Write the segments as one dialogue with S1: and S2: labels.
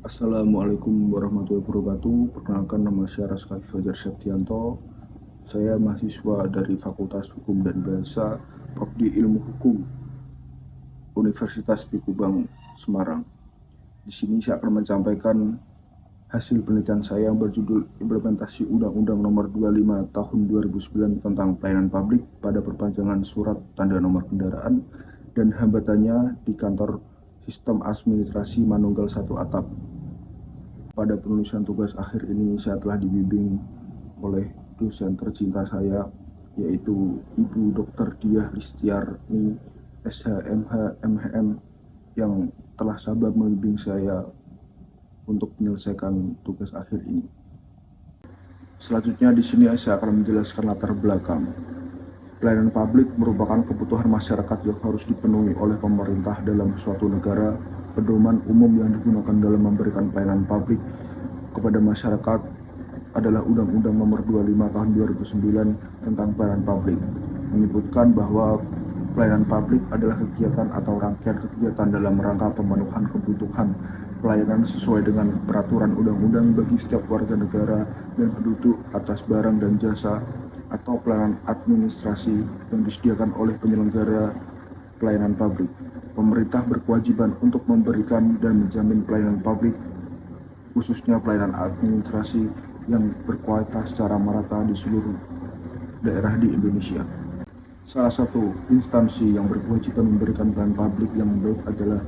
S1: Assalamualaikum warahmatullahi wabarakatuh. Perkenalkan, nama saya Raska Fajar Septianto. Saya mahasiswa dari Fakultas Hukum dan Bahasa, Prodi Ilmu Hukum, Universitas di Kubang, Semarang. Di sini saya akan menyampaikan hasil penelitian saya yang berjudul Implementasi Undang-Undang Nomor 25 Tahun 2009 tentang Pelayanan Publik pada Perpanjangan Surat Tanda Nomor Kendaraan dan hambatannya di Kantor Sistem Administrasi Manunggal 1 Atap. Pada penulisan tugas akhir ini saya telah dibimbing oleh dosen tercinta saya, yaitu Ibu Dr. Diah Listiarni SHMH MHM, yang telah sabar membimbing saya untuk menyelesaikan tugas akhir ini. Selanjutnya di sini saya akan menjelaskan latar belakang. Pelayanan publik merupakan kebutuhan masyarakat yang harus dipenuhi oleh pemerintah dalam suatu negara. Pedoman umum yang digunakan dalam memberikan pelayanan publik kepada masyarakat adalah Undang-Undang Nomor 25 Tahun 2009 tentang Pelayanan Publik, menyebutkan bahwa pelayanan publik adalah kegiatan atau rangkaian kegiatan dalam rangka pemenuhan kebutuhan pelayanan sesuai dengan peraturan undang-undang bagi setiap warga negara dan penduduk atas barang dan jasa atau pelayanan administrasi yang disediakan oleh penyelenggara pelayanan publik. Pemerintah berkewajiban untuk memberikan dan menjamin pelayanan publik, khususnya pelayanan administrasi, yang berkualitas secara merata di seluruh daerah di Indonesia. Salah satu instansi yang berkewajiban memberikan pelayanan publik yang baik adalah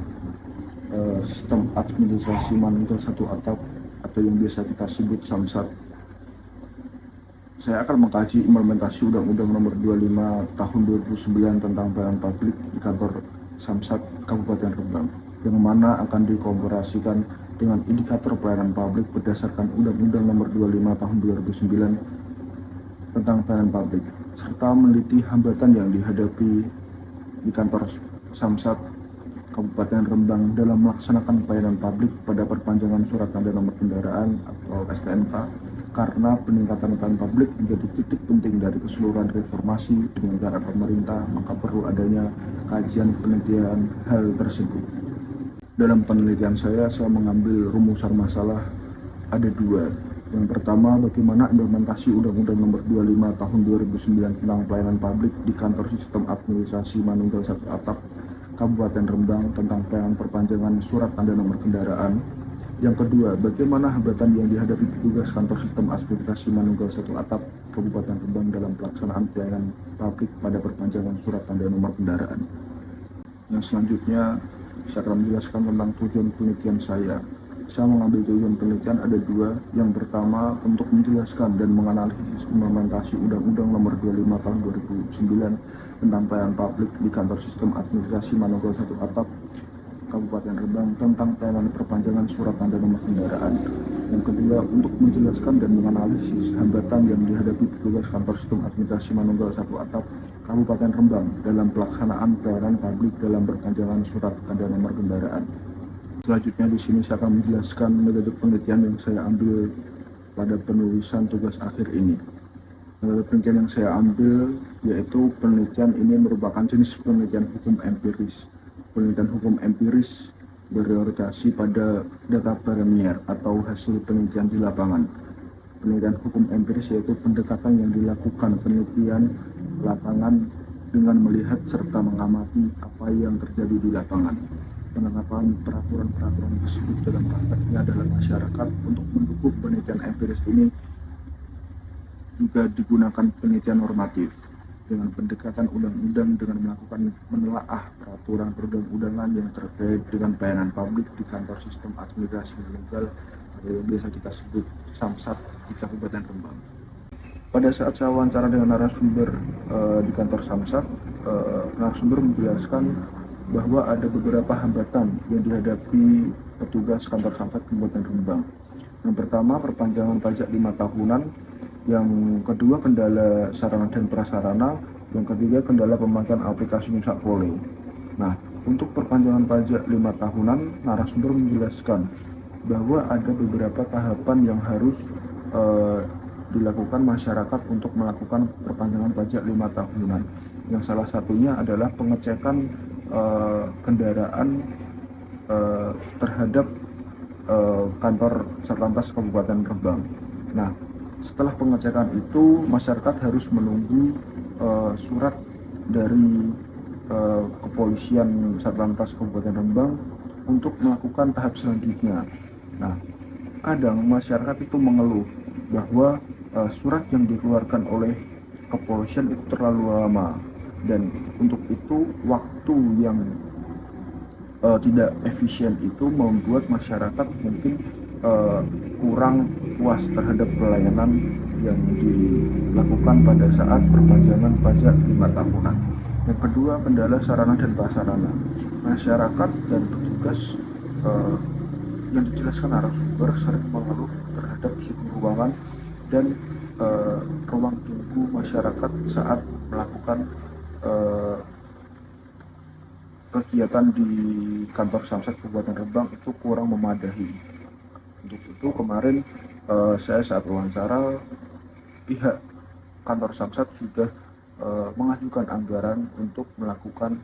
S1: Sistem Administrasi Manunggal 1 Atap atau yang biasa kita sebut SAMSAT. Saya akan mengkaji implementasi Undang-Undang Nomor 25 Tahun 2009 tentang Pelayanan Publik di kantor Samsat Kabupaten Rembang, yang mana akan dikomparasikan dengan indikator pelayanan publik berdasarkan Undang-Undang Nomor 25 Tahun 2009 tentang pelayanan publik, serta meneliti hambatan yang dihadapi di kantor Samsat Kabupaten Rembang dalam melaksanakan pelayanan publik pada perpanjangan surat tanda nomor kendaraan atau STNK, karena peningkatan pelayanan publik menjadi titik penting dari keseluruhan reformasi penyelenggaraan pemerintah, maka perlu adanya kajian penelitian hal tersebut. Dalam penelitian saya mengambil rumusan masalah ada dua. Yang pertama, bagaimana implementasi Undang-Undang Nomor 25 Tahun 2009 tentang Pelayanan Publik di Kantor Sistem Administrasi Manunggal 1 Atap Kabupaten Rembang tentang pelayanan perpanjangan surat tanda nomor kendaraan. Yang kedua, bagaimana hambatan yang dihadapi petugas Kantor Sistem Administrasi Manunggal 1 Atap Kabupaten Rembang dalam pelaksanaan pelayanan publik pada perpanjangan surat tanda nomor kendaraan. Yang selanjutnya, saya akan menjelaskan tentang tujuan penelitian saya. Saya mengambil tujuan penelitian ada dua. Yang pertama, untuk menjelaskan dan menganalisis implementasi Undang-Undang Nomor 25 Tahun 2009 tentang pelayanan publik di Kantor Sistem Administrasi Manunggal 1 Atap Kabupaten Rembang tentang pelayanan perpanjangan surat tanda nomor kendaraan. Yang kedua, untuk menjelaskan dan menganalisis hambatan yang dihadapi petugas Kantor Sistem Administrasi Manunggal 1 Atap Kabupaten Rembang dalam pelaksanaan pelayanan publik dalam perpanjangan surat tanda nomor kendaraan. Selanjutnya di sini saya akan menjelaskan metode penelitian yang saya ambil pada penulisan tugas akhir ini. Metode penelitian yang saya ambil yaitu penelitian ini merupakan jenis penelitian hukum empiris. Penelitian hukum empiris berorientasi pada data premier atau hasil penelitian di lapangan. Penelitian hukum empiris yaitu pendekatan yang dilakukan penelitian lapangan dengan melihat serta mengamati apa yang terjadi di lapangan. Penerapan peraturan-peraturan tersebut dalam prakteknya dalam masyarakat. Untuk mendukung penelitian empiris ini juga digunakan penelitian normatif dengan pendekatan undang-undang dengan melakukan menelaah peraturan perundang-undangan yang terkait dengan pelayanan publik di Kantor Sistem Administrasi Manunggal atau yang biasa kita sebut SAMSAT di Kabupaten Rembang. Pada saat saya wawancara dengan narasumber di kantor SAMSAT, narasumber menjelaskan bahwa ada beberapa hambatan yang dihadapi petugas kantor Samsat Kabupaten Rembang. Yang pertama, perpanjangan pajak 5 tahunan. Yang kedua, kendala sarana dan prasarana. Yang ketiga, kendala pemakaian aplikasi Nusak Pole. Nah, untuk perpanjangan pajak 5 tahunan, narasumber menjelaskan bahwa ada beberapa tahapan yang harus dilakukan masyarakat untuk melakukan perpanjangan pajak 5 tahunan. Yang salah satunya adalah pengecekan kendaraan terhadap kantor Satlantas Kabupaten Rembang. Nah, setelah pengecekan itu masyarakat harus menunggu surat dari kepolisian Satlantas Kabupaten Rembang untuk melakukan tahap selanjutnya. Nah, kadang masyarakat itu mengeluh bahwa surat yang dikeluarkan oleh kepolisian itu terlalu lama, dan untuk itu waktu yang tidak efisien itu membuat masyarakat mungkin kurang puas terhadap pelayanan yang dilakukan pada saat perpanjangan pajak 5 tahunan. Yang kedua, kendala sarana dan prasarana. Masyarakat dan petugas yang dijelaskan narasumber sering mengeluh terhadap suhu ruangan dan ruang tunggu masyarakat saat melakukan kegiatan di kantor Samsat Kabupaten Rembang itu kurang memadai. Untuk itu kemarin saya saat wawancara, pihak kantor Samsat sudah mengajukan anggaran untuk melakukan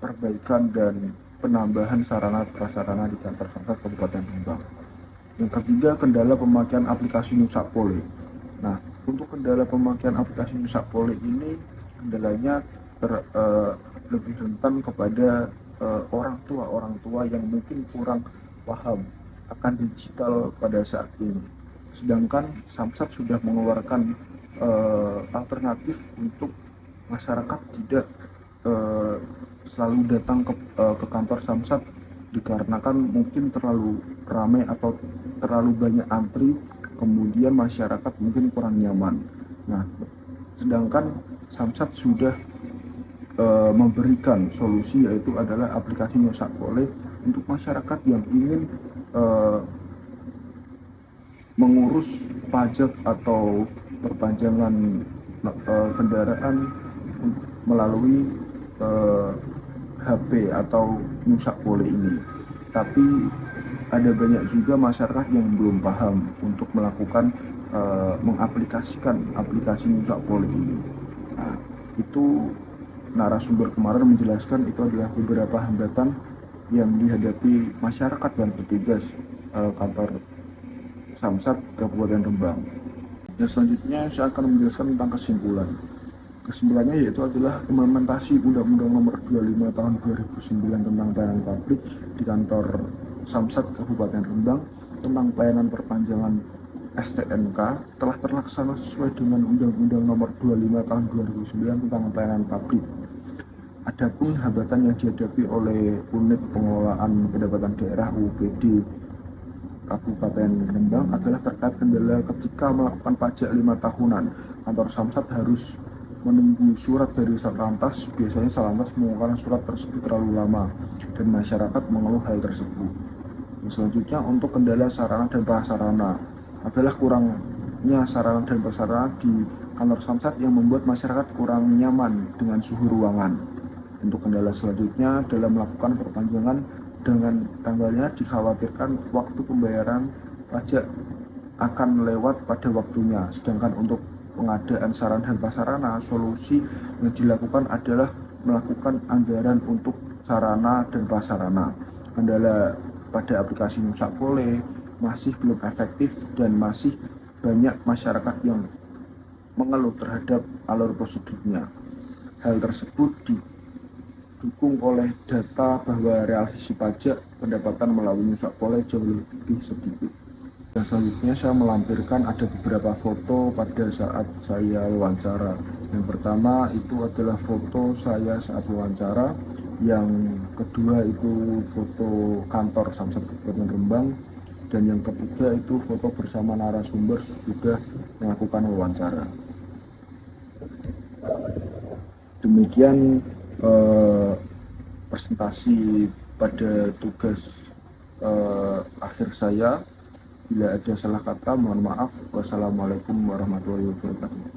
S1: perbaikan dan penambahan sarana prasarana di kantor Samsat Kabupaten Rembang. Yang ketiga, kendala pemakaian aplikasi Nusapole. Nah, untuk kendala pemakaian aplikasi Nusapole ini kendalanya lebih rentan kepada orang tua yang mungkin kurang paham akan digital pada saat ini. Sedangkan Samsat sudah mengeluarkan alternatif untuk masyarakat tidak selalu datang ke kantor Samsat dikarenakan mungkin terlalu ramai atau terlalu banyak antri, kemudian masyarakat mungkin kurang nyaman. Nah, sedangkan Samsat sudah memberikan solusi, yaitu adalah aplikasi Nusapole untuk masyarakat yang ingin mengurus pajak atau perpanjangan kendaraan melalui HP atau Nusapole ini. Tapi ada banyak juga masyarakat yang belum paham untuk melakukan mengaplikasikan aplikasi Nusapole ini. Nah, itu narasumber kemarin menjelaskan itu adalah beberapa hambatan yang dihadapi masyarakat dan petugas kantor Samsat Kabupaten Rembang. Dan selanjutnya saya akan menjelaskan tentang kesimpulan. Kesimpulannya yaitu adalah implementasi Undang-Undang Nomor 25 Tahun 2009 tentang pelayanan publik di kantor Samsat Kabupaten Rembang tentang pelayanan perpanjangan STNK telah terlaksana sesuai dengan Undang-Undang Nomor 25 Tahun 2009 tentang pelayanan publik. Adapun hambatan yang dihadapi oleh Unit Pengelolaan Pendapatan Daerah UPD Kabupaten Rembang adalah terkait kendala ketika melakukan pajak 5 tahunan. Kantor Samsat harus menunggu surat dari Satlantas. Biasanya Satlantas mengeluarkan surat tersebut terlalu lama dan masyarakat mengeluh hal tersebut. Selanjutnya, untuk kendala sarana dan prasarana adalah kurangnya sarana dan prasarana di kantor Samsat yang membuat masyarakat kurang nyaman dengan suhu ruangan. Untuk kendala selanjutnya dalam melakukan perpanjangan dengan tanggalnya, dikhawatirkan waktu pembayaran pajak akan lewat pada waktunya. Sedangkan untuk pengadaan sarana dan prasarana, solusi yang dilakukan adalah melakukan anggaran untuk sarana dan prasarana. Kendala pada aplikasi Nusapole masih belum efektif dan masih banyak masyarakat yang mengeluh terhadap alur prosedurnya. Hal tersebut didukung oleh data bahwa realisasi pajak pendapatan melalui Nusapole jauh lebih sedikit. Dan selanjutnya saya melampirkan ada beberapa foto pada saat saya wawancara. Yang pertama itu adalah foto saya saat wawancara. Yang kedua itu foto kantor Samsat Kabupaten Rembang. Dan yang ketiga itu foto bersama narasumber sudah melakukan wawancara. Demikian presentasi pada tugas akhir saya. Bila ada salah kata, mohon maaf. Wassalamualaikum warahmatullahi wabarakatuh.